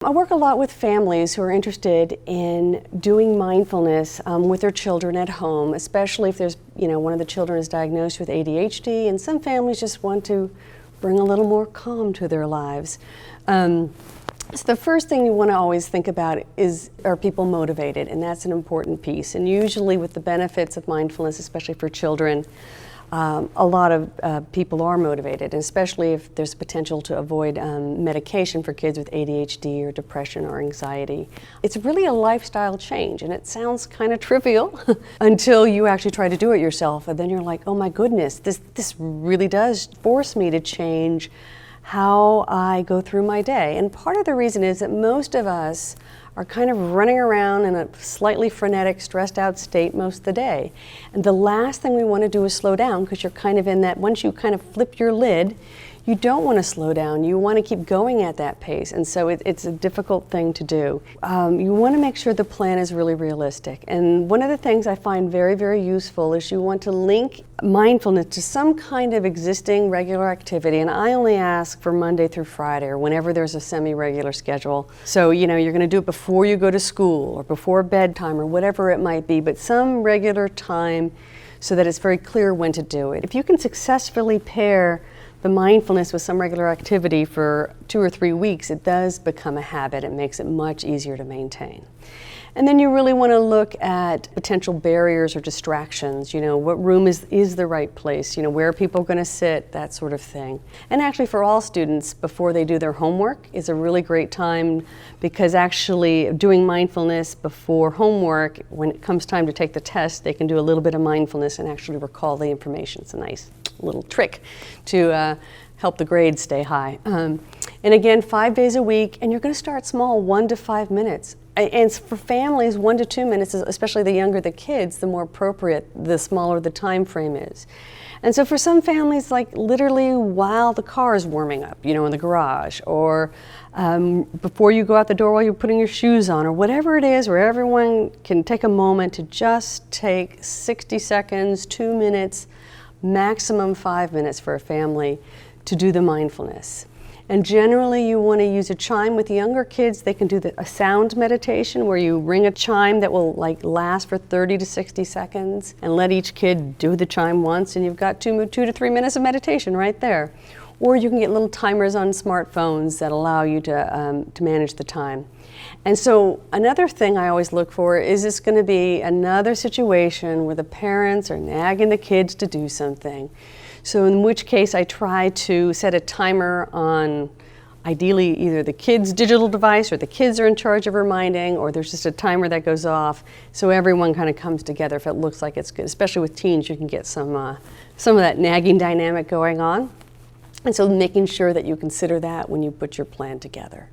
I work a lot with families who are interested in doing mindfulness with their children at home, especially if there's, one of the children is diagnosed with ADHD, and some families just want to bring a little more calm to their lives. So the first thing you want to always think about is, are people motivated? And that's an important piece. And usually with the benefits of mindfulness, especially for children, a lot of people are motivated, especially if there's potential to avoid medication for kids with ADHD or depression or anxiety. It's really a lifestyle change, and it sounds kind of trivial until you actually try to do it yourself, and then you're like, oh my goodness, this really does force me to change how I go through my day. And part of the reason is that most of us are kind of running around in a slightly frenetic, stressed out state most of the day. And the last thing we want to do is slow down, because you're kind of in that, once you kind of flip your lid, you don't want to slow down. You want to keep going at that pace. And so it's a difficult thing to do. You want to make sure the plan is really realistic. And one of the things I find very, very useful is you want to link mindfulness to some kind of existing regular activity. And I only ask for Monday through Friday, or whenever there's a semi-regular schedule. So, you're going to do it before you go to school or before bedtime or whatever it might be, but some regular time so that it's very clear when to do it. If you can successfully pair the mindfulness with some regular activity for 2 or 3 weeks, it does become a habit. It makes it much easier to maintain. And then you really want to look at potential barriers or distractions. What room is the right place? Where are people going to sit? That sort of thing. And actually for all students, before they do their homework is a really great time, because actually doing mindfulness before homework, when it comes time to take the test, they can do a little bit of mindfulness and actually recall the information. It's a nice little trick to help the grades stay high. And again, 5 days a week, and you're going to start small, 1 to 5 minutes. And for families, 1 to 2 minutes, especially the younger the kids, the more appropriate, the smaller the time frame is. And so for some families, like literally while the car is warming up, in the garage, or before you go out the door while you're putting your shoes on, or whatever it is, where everyone can take a moment to just take 60 seconds, 2 minutes, maximum 5 minutes for a family to do the mindfulness. And generally you want to use a chime. With younger kids, they can do a sound meditation where you ring a chime that will last for 30 to 60 seconds and let each kid do the chime once, and you've got 2 to 3 minutes of meditation right there. Or you can get little timers on smartphones that allow you to manage the time. And so another thing I always look for is, this going to be another situation where the parents are nagging the kids to do something. So in which case I try to set a timer on ideally either the kid's digital device, or the kids are in charge of reminding, or there's just a timer that goes off, so everyone kind of comes together if it looks like it's good. Especially with teens, you can get some of that nagging dynamic going on. And so making sure that you consider that when you put your plan together.